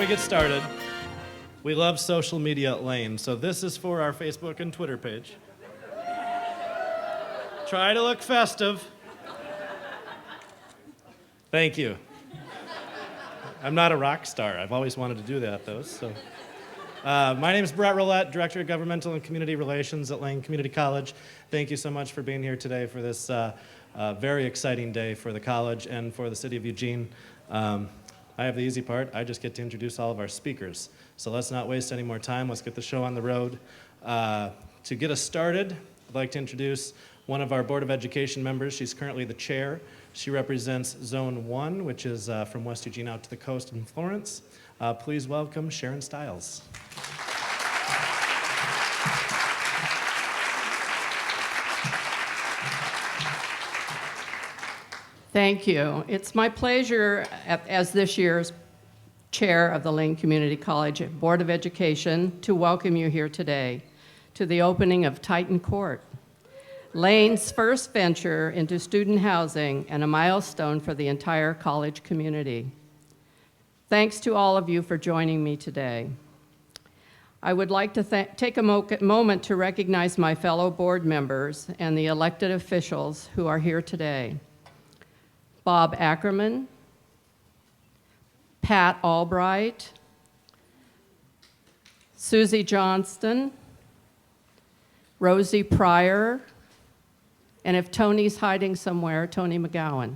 get started, we love social media at Lane, so this is for our Facebook and Twitter page. Try to look festive. Thank you. I'm not a rock star. I've always wanted to do that, though. So, my name is Rowlett, Director of Governmental and Community Relations at Lane Community College. Thank you so much for being here today for this very exciting day for the college and for the city of Eugene. I have the easy part. I just get to introduce all of our speakers. So let's not waste any more time. Let's get the show on the road. To get us started, I'd like to introduce one of our Board of Education members. She's currently the chair. She represents Zone 1, which is from West Eugene out to the coast in Florence. Please welcome Sharon Stiles. Thank you. It's my pleasure as this year's chair of the Lane Community College Board of Education to welcome you here today to the opening of Titan Court, Lane's first venture into student housing and a milestone for the entire college community. Thanks to all of you for joining me today. I would like to take a moment to recognize my fellow board members and the elected officials who are here today. Bob Ackerman, Pat Albright, Susie Johnston, Rosie Pryor, and if Tony's hiding somewhere, Tony McGowan.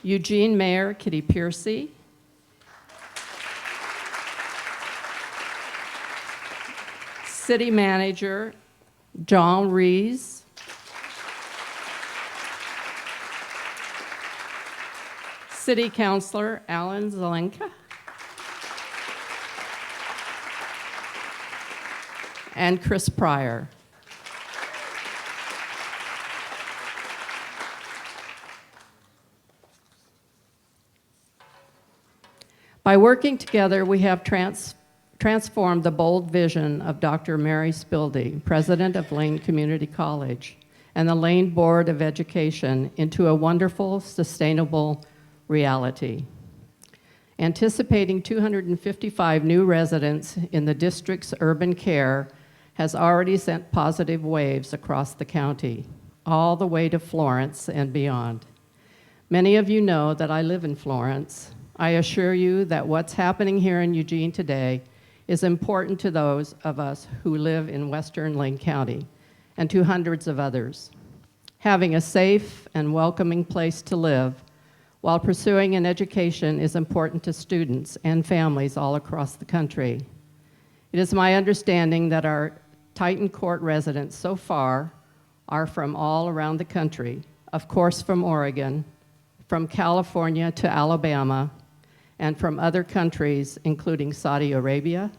Eugene Mayor Kitty Piercy, City Manager John Rees, City Councilor Alan Zelenka, and Chris Pryor. By working together, we have transformed the bold vision of Dr. Mary Spilde, president of Lane Community College, and the Lane Board of Education into a wonderful, sustainable reality. Anticipating 255 new residents in the district's urban care has already sent positive waves across the county, all the way to Florence and beyond. Many of you know that I live in Florence. I assure you that what's happening here in Eugene today is important to those of us who live in Western Lane County and to hundreds of others. Having a safe and welcoming place to live while pursuing an education is important to students and families all across the country. It is my understanding that our Titan Court residents so far are from all around the country, of course from Oregon, from California to Alabama, and from other countries including Saudi Arabia,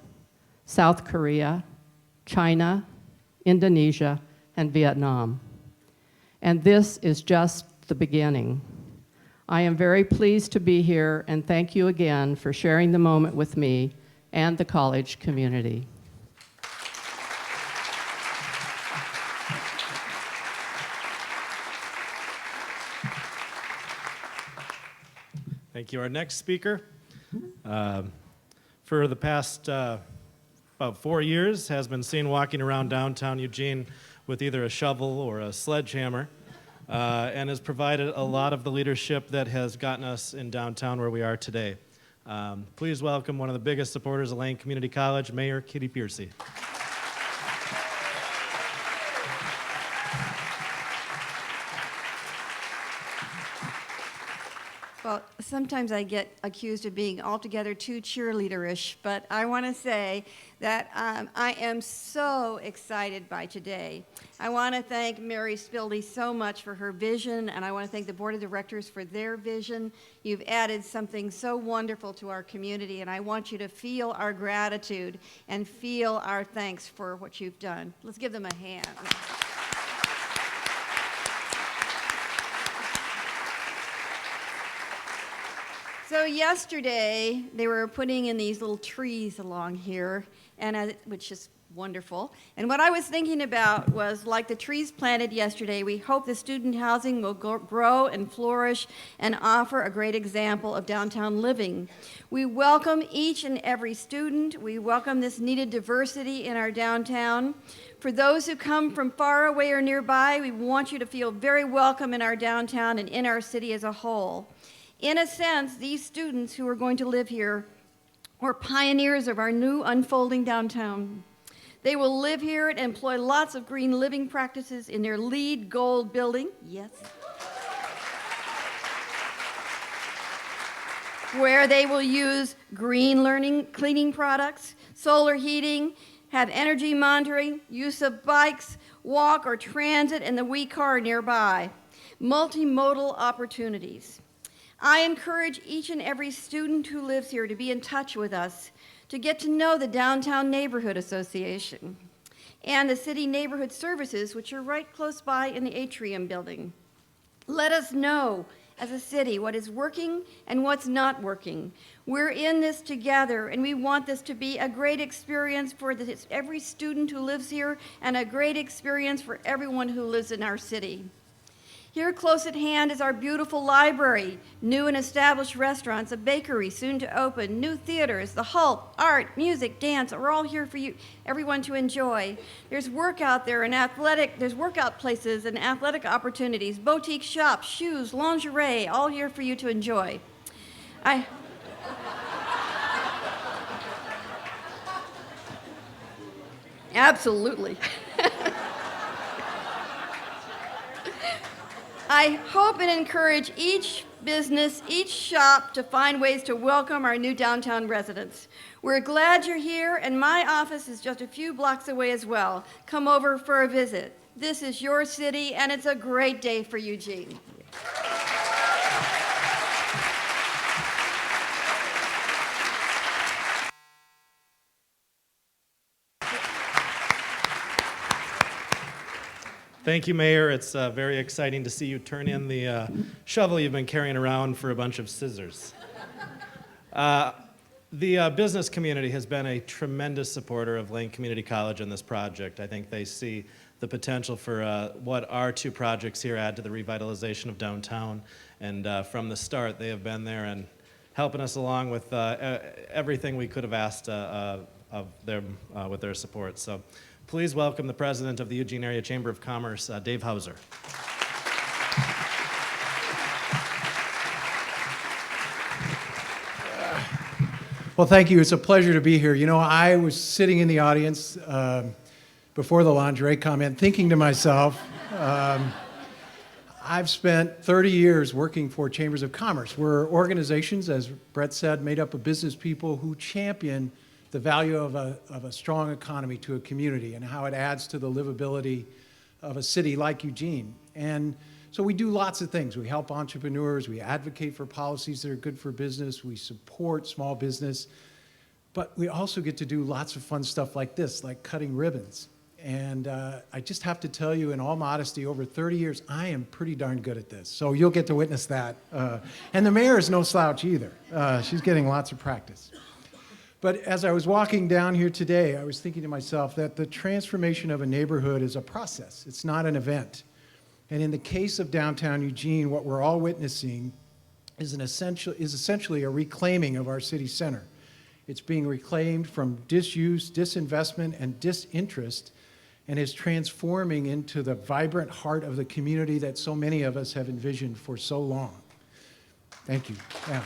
South Korea, China, Indonesia, and Vietnam. And this is just the beginning. I am very pleased to be here and thank you again for sharing the moment with me and the college community. Thank you. Our next speaker, for the past about 4 years, has been seen walking around downtown Eugene with either a shovel or a sledgehammer, and has provided a lot of the leadership that has gotten us in downtown where we are today. Please welcome one of the biggest supporters of Lane Community College, Mayor Kitty Piercy. Well, sometimes I get accused of being altogether too cheerleaderish, but I want to say that I am so excited by today. I want to thank Mary Spilde so much for her vision, and I want to thank the Board of Directors for their vision. You've added something so wonderful to our community, and I want you to feel our gratitude and feel our thanks for what you've done. Let's give them a hand. So yesterday, they were putting in these little trees along here, and which is wonderful. And what I was thinking about was, like the trees planted yesterday, we hope the student housing will grow and flourish and offer a great example of downtown living. We welcome each and every student. We welcome this needed diversity in our downtown. For those who come from far away or nearby, we want you to feel very welcome in our downtown and in our city as a whole. In a sense, these students who are going to live here are pioneers of our new unfolding downtown. They will live here and employ lots of green living practices in their LEED Gold building, yes, where they will use green cleaning products, solar heating, have energy monitoring, use of bikes, walk or transit, and the wee car nearby. Multimodal opportunities. I encourage each and every student who lives here to be in touch with us, to get to know the Downtown Neighborhood Association and the City Neighborhood Services, which are right close by in the Atrium building. Let us know as a city what is working and what's not working. We're in this together, and we want this to be a great experience for every student who lives here and a great experience for everyone who lives in our city. Here close at hand is our beautiful library, new and established restaurants, a bakery soon to open, new theaters, the Hulk, art, music, dance are all here for you, everyone to enjoy. There's work out there and there's workout places and athletic opportunities, boutique shops, shoes, lingerie, all here for you to enjoy. Absolutely. I hope and encourage each business, each shop to find ways to welcome our new downtown residents. We're glad you're here, and my office is just a few blocks away as well. Come over for a visit. This is your city, and it's a great day for Eugene. Thank you, Mayor. It's very exciting to see you turn in the shovel you've been carrying around for a bunch of scissors. The business community has been a tremendous supporter of Lane Community College and this project. I think they see the potential for what our two projects here add to the revitalization of downtown. And from the start, they have been there and helping us along with everything we could have asked of them with their support. So please welcome the president of the Eugene Area Chamber of Commerce, Dave Hauser. Well, thank you. It's a pleasure to be here. You know, I was sitting in the audience before the lingerie comment thinking to myself, I've spent 30 years working for chambers of commerce. We're organizations, as Brett said, made up of business people who champion the value of a strong economy to a community and how it adds to the livability of a city like Eugene. And so we do lots of things. We help entrepreneurs, we advocate for policies that are good for business, we support small business, but we also get to do lots of fun stuff like this, like cutting ribbons. And I just have to tell you, in all modesty, over 30 years, I am pretty darn good at this. So you'll get to witness that. And the mayor is no slouch either. She's getting lots of practice. But as I was walking down here today, I was thinking to myself that the transformation of a neighborhood is a process. It's not an event. And in the case of downtown Eugene, what we're all witnessing is essentially a reclaiming of our city center. It's being reclaimed from disuse, disinvestment, and disinterest, and is transforming into the vibrant heart of the community that so many of us have envisioned for so long. Thank you. Yeah.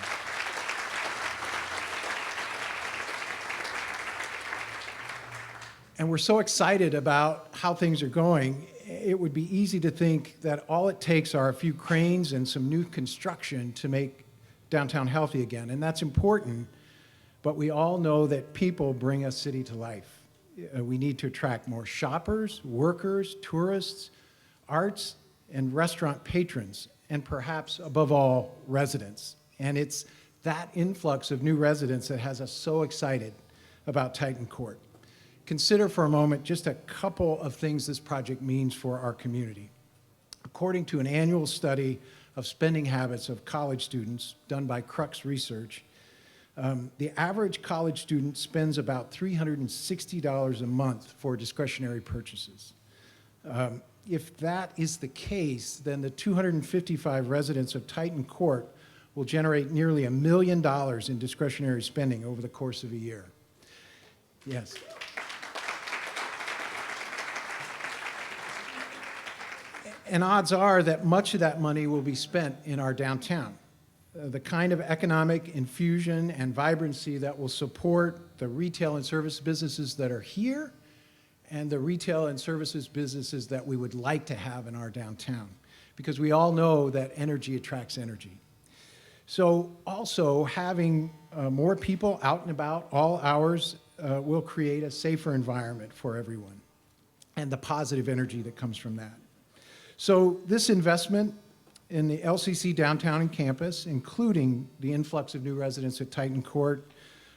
And we're so excited about how things are going, it would be easy to think that all it takes are a few cranes and some new construction to make downtown healthy again. And that's important, but we all know that people bring a city to life. We need to attract more shoppers, workers, tourists, arts, and restaurant patrons, and perhaps, above all, residents. And it's that influx of new residents that has us so excited about Titan Court. Consider for a moment just a couple of things this project means for our community. According to an annual study of spending habits of college students done by Crux Research, The average college student spends about $360 a month for discretionary purchases. If that is the case, then the 255 residents of Titan Court will generate nearly $1 million in discretionary spending over the course of a year. Yes. And odds are that much of that money will be spent in our downtown. The kind of economic infusion and vibrancy that will support the retail and service businesses that are here and the retail and services businesses that we would like to have in our downtown. Because we all know that energy attracts energy. So also having more people out and about all hours will create a safer environment for everyone and the positive energy that comes from that. So this investment in the LCC downtown and campus, including the influx of new residents at Titan Court,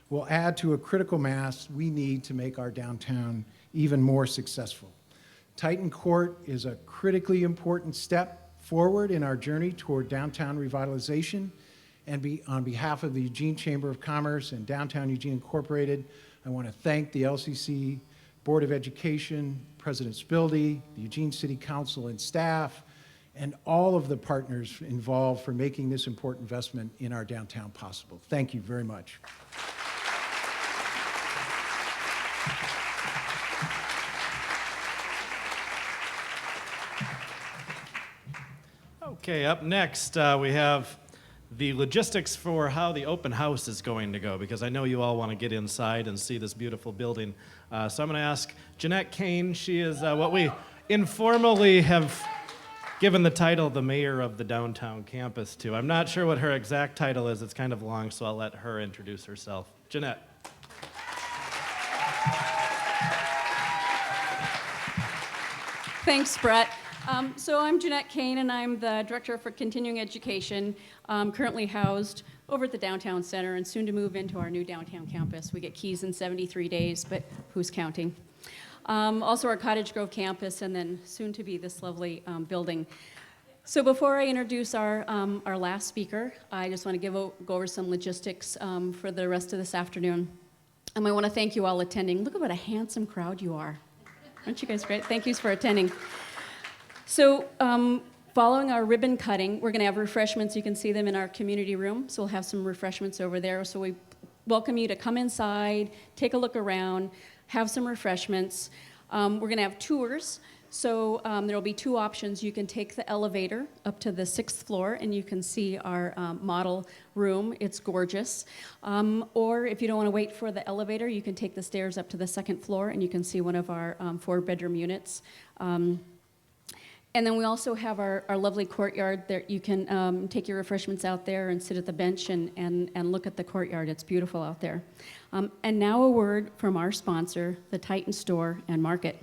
will add to a critical mass we need to make our downtown even more successful. Titan Court is a critically important step forward in our journey toward downtown revitalization, and on behalf of the Eugene Chamber of Commerce and Downtown Eugene Incorporated, I want to thank the LCC Board of Education, President Spilde, the Eugene City Council and staff, and all of the partners involved for making this important investment in our downtown possible. Thank you very much. Okay, up next, we have the logistics for how the open house is going to go, because I know you all want to get inside and see this beautiful building. So I'm going to ask Jenette Kane. She is what we informally have given the title the mayor of the downtown campus to. I'm not sure what her exact title is. It's kind of long, so I'll let her introduce herself. Jenette. Thanks, Brett. So I'm Jenette Kane, and I'm the Director for Continuing Education, currently housed over at the Downtown Center and soon to move into our new downtown campus. We get keys in 73 days, but who's counting? Also our Cottage Grove campus, and then soon to be this lovely building. So before I introduce our last speaker, I just want to go over some logistics for the rest of this afternoon. I want to thank you all attending. Look at what a handsome crowd you are. Aren't you guys great? Thank you for attending. So following our ribbon cutting, we're going to have refreshments. You can see them in our community room. So we'll have some refreshments over there. So we welcome you to come inside, take a look around, have some refreshments. We're going to have tours. So there will be two options. You can take the elevator up to the 6th floor, and you can see our model room. It's gorgeous. Or if you don't want to wait for the elevator, you can take the stairs up to the 2nd floor, and you can see one of our 4-bedroom units. And then we also have our lovely courtyard that you can take your refreshments out there and sit at the bench and look at the courtyard. It's beautiful out there. And now a word from our sponsor, the Titan Store and Market.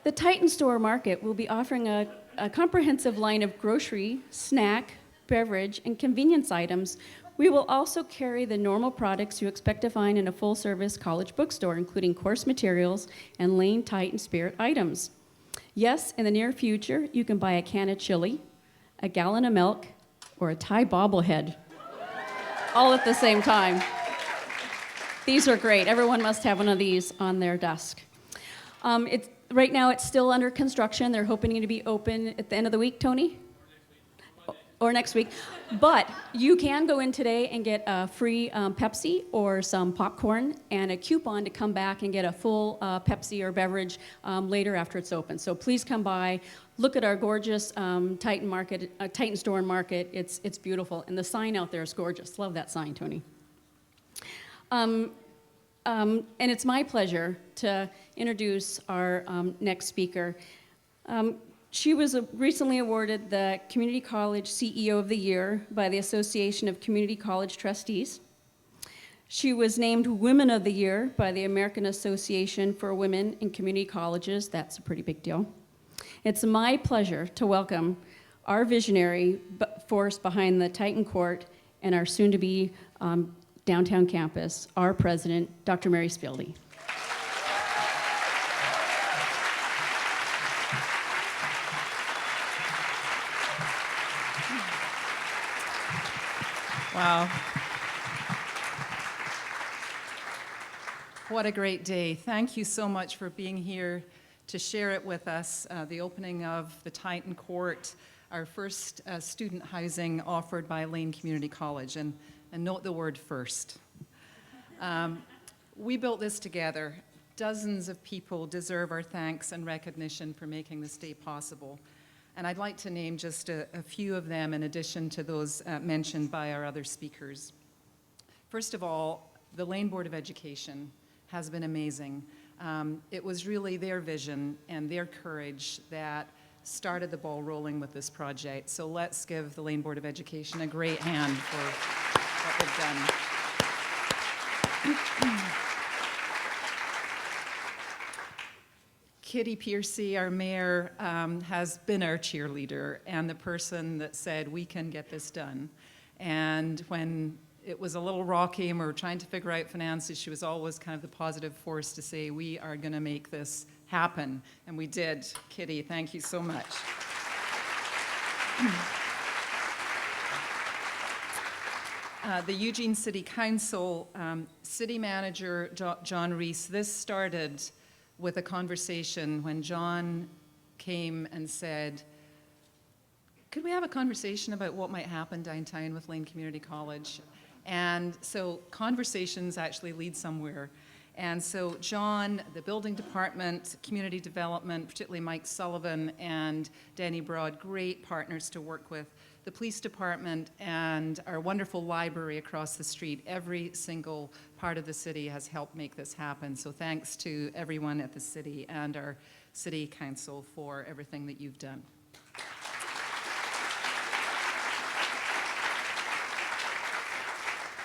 The Titan Store Market will be offering a comprehensive line of grocery, snack, beverage, and convenience items. We will also carry the normal products you expect to find in a full-service college bookstore, including course materials and Lane Titan Spirit items. Yes, in the near future, you can buy a can of chili, a gallon of milk, or a Thai bobblehead, all at the same time. These are great. Everyone must have one of these on their desk. Right now, it's still under construction. They're hoping to be open at the end of the week, Tony? Or next week. But you can go in today and get a free Pepsi or some popcorn and a coupon to come back and get a full Pepsi or beverage later after it's open. So please come by, look at our gorgeous Titan Store and Market. It's beautiful. And the sign out there is gorgeous. Love that sign, Tony. And it's my pleasure to introduce our next speaker. She was recently awarded the Community College CEO of the Year by the Association of Community College Trustees. She was named Women of the Year by the American Association for Women in Community Colleges. That's a pretty big deal. It's my pleasure to welcome our visionary force behind the Titan Court and our soon-to-be downtown campus, our president, Dr. Mary Spilde. Wow. What a great day. Thank you so much for being here to share it with us, the opening of the Titan Court, our first student housing offered by Lane Community College. And note the word first. We built this together. Dozens of people deserve our thanks and recognition for making this day possible. And I'd like to name just a few of them in addition to those mentioned by our other speakers. First of all, the Lane Board of Education has been amazing. It was really their vision and their courage that started the ball rolling with this project. So let's give the Lane Board of Education a great hand for what they've done. Kitty Piercy, our mayor, has been our cheerleader and the person that said, we can get this done. And when it was a little rocky and we were trying to figure out finances, she was always kind of the positive force to say, we are going to make this happen. And we did. Kitty, thank you so much. The Eugene City Council, City Manager John Reese, this started with a conversation when John came and said, could we have a conversation about what might happen downtown with Lane Community College? And so conversations actually lead somewhere. And so John, the building department, community development, particularly Mike Sullivan and Danny Broad, great partners to work with. The police department and our wonderful library across the street, every single part of the city has helped make this happen. So thanks to everyone at the city and our city council for everything that you've done.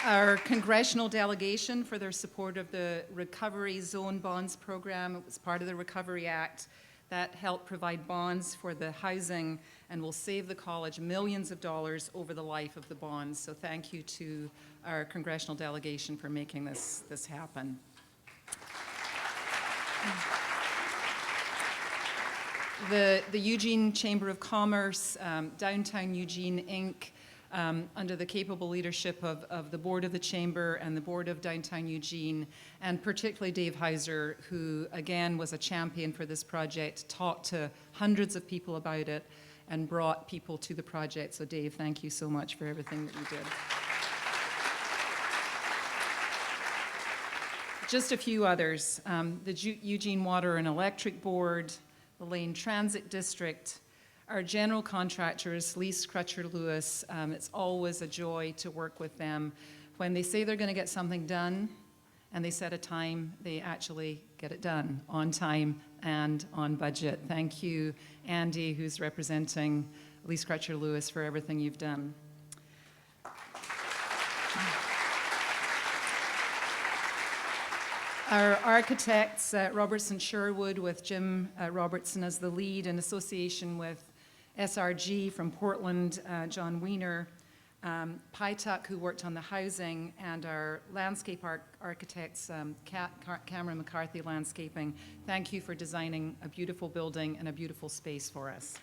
Our congressional delegation for their support of the Recovery Zone Bonds program. It was part of the Recovery Act that helped provide bonds for the housing and will save the college millions of dollars over the life of the bonds. So thank you to our congressional delegation for making this happen. The Eugene Chamber of Commerce, Downtown Eugene, Inc., under the capable leadership of the board of the chamber and the board of Downtown Eugene, and particularly Dave Hauser, who again was a champion for this project, talked to hundreds of people about it and brought people to the project. So Dave, thank you so much for everything that you did. Just a few others. The Eugene Water and Electric Board, the Lane Transit District, our general contractors, Lease Crutcher Lewis, it's always a joy to work with them. When they say they're going to get something done and they set a time, they actually get it done on time and on budget. Thank you, Andy, who's representing Lease Crutcher Lewis, for everything you've done. Our architects, Robertson Sherwood, with Jim Robertson as the lead, in association with SRG from Portland, John Wiener, Pytuck, who worked on the housing, and our landscape architects, Cameron McCarthy Landscaping. Thank you for designing a beautiful building and a beautiful space for us.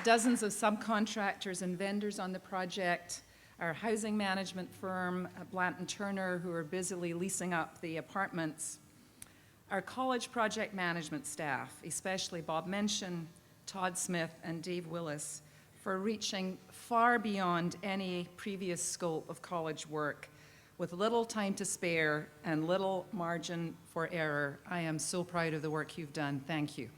Dozens of subcontractors and vendors on the project. Our housing management firm, Blanton Turner, who are busily leasing up the apartments. Our college project management staff, especially Bob Mention, Todd Smith, and Dave Willis, for reaching far beyond any previous scope of college work with little time to spare and little margin for error. I am so proud of the work you've done. Thank you.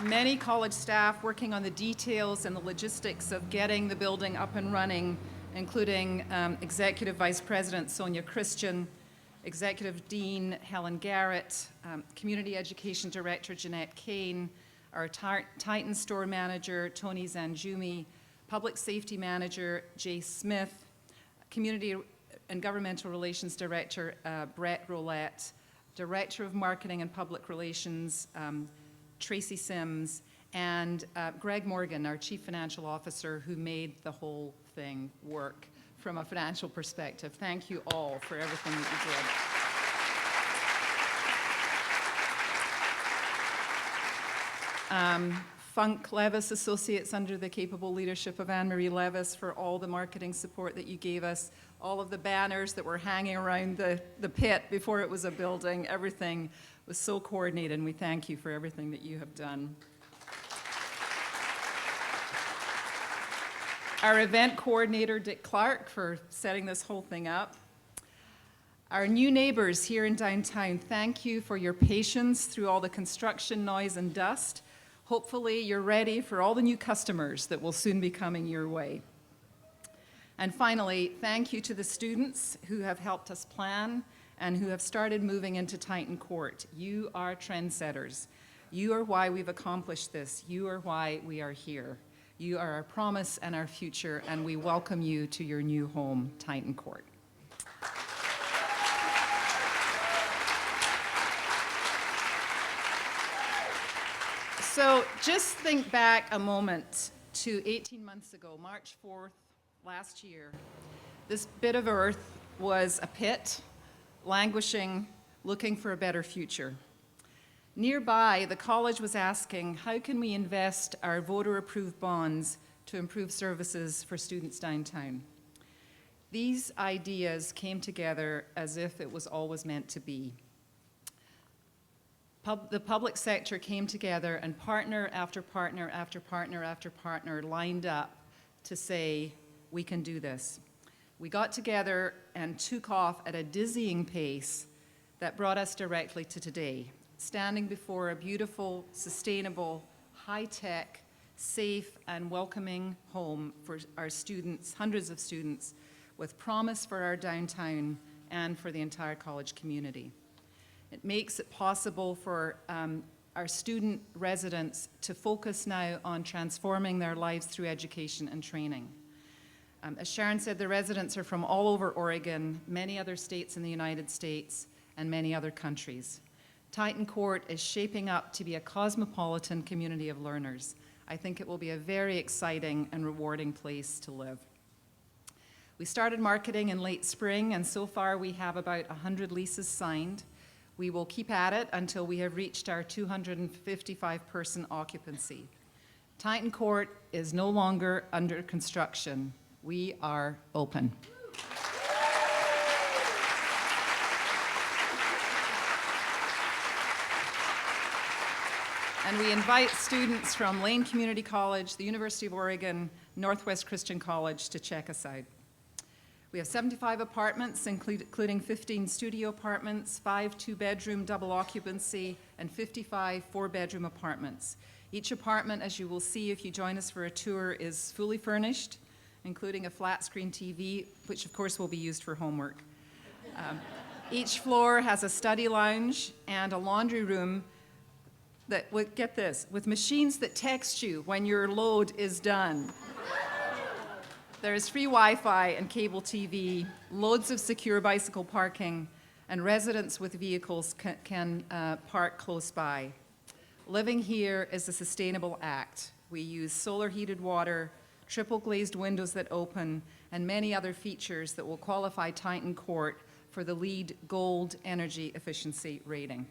Many college staff working on the details and the logistics of getting the building up and running, including Executive Vice President Sonia Christian, Executive Dean Helen Garrett, Community Education Director Jenette Kane, our Titan Store Manager Tony Zanjumi, Public Safety Manager Jay Smith, Community and Governmental Relations Director Brett Rowlett, Director of Marketing and Public Relations Tracy Sims, and Greg Morgan, our Chief Financial Officer, who made the whole thing work from a financial perspective. Thank you all for everything that you did. Funk Levis Associates under the capable leadership of Anne-Marie Levis for all the marketing support that you gave us, all of the banners that were hanging around the pit before it was a building. Everything was so coordinated, and we thank you for everything that you have done. Our event coordinator, Dick Clark, for setting this whole thing up. Our new neighbors here in downtown, thank you for your patience through all the construction noise and dust. Hopefully you're ready for all the new customers that will soon be coming your way. And finally, thank you to the students who have helped us plan and who have started moving into Titan Court. You are trendsetters. You are why we've accomplished this. You are why we are here. You are our promise and our future, and we welcome you to your new home, Titan Court. So just think back a moment to 18 months ago, March 4th, last year. This bit of earth was a pit, languishing, looking for a better future. Nearby, the college was asking, how can we invest our voter-approved bonds to improve services for students downtown? These ideas came together as if it was always meant to be. The public sector came together, and partner after partner after partner after partner lined up to say, we can do this. We got together and took off at a dizzying pace that brought us directly to today, standing before a beautiful, sustainable, high-tech, safe, and welcoming home for our students, hundreds of students, with promise for our downtown and for the entire college community. It makes it possible for our student residents to focus now on transforming their lives through education and training. As Sharon said, the residents are from all over Oregon, many other states in the United States, and many other countries. Titan Court is shaping up to be a cosmopolitan community of learners. I think it will be a very exciting and rewarding place to live. We started marketing in late spring, and so far we have about 100 leases signed. We will keep at it until we have reached our 255-person occupancy. Titan Court is no longer under construction. We are open. And we invite students from Lane Community College, the University of Oregon, Northwest Christian College to check us out. We have 75 apartments, including 15 studio apartments, 5 two-bedroom double occupancy, and 55 four-bedroom apartments. Each apartment, as you will see if you join us for a tour, is fully furnished, including a flat-screen TV, which of course will be used for homework. Each floor has a study lounge and a laundry room that, get this, with machines that text you when your load is done. There is free Wi-Fi and cable TV, loads of secure bicycle parking, and residents with vehicles can park close by. Living here is a sustainable act. We use solar-heated water, triple glazed windows that open, and many other features that will qualify Titan Court for the LEED Gold Energy Efficiency rating.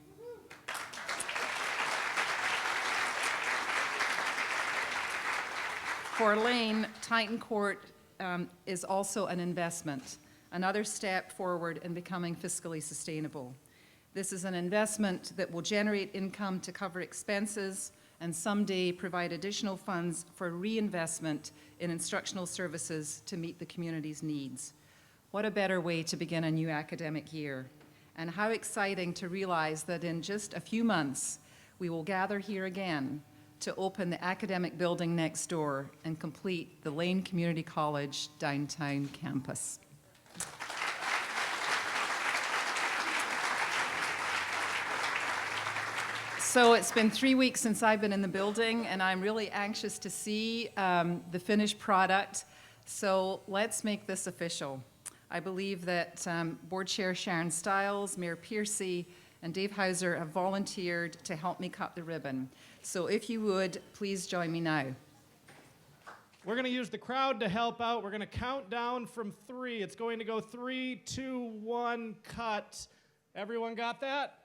For Lane, Titan Court is also an investment, another step forward in becoming fiscally sustainable. This is an investment that will generate income to cover expenses and someday provide additional funds for reinvestment in instructional services to meet the community's needs. What a better way to begin a new academic year. And how exciting to realize that in just a few months, we will gather here again to open the academic building next door and complete the Lane Community College downtown campus. So it's been 3 weeks since I've been in the building, and I'm really anxious to see the finished product. So let's make this official. I believe that Board Chair Sharon Stiles, Mayor Piercy, and Dave Hauser have volunteered to help me cut the ribbon. So if you would, please join me now. We're going to use the crowd to help out. We're going to count down from 3. It's going to go 3, 2, 1, cut. Everyone got that?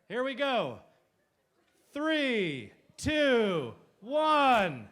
Here we go. 3, 2, 1.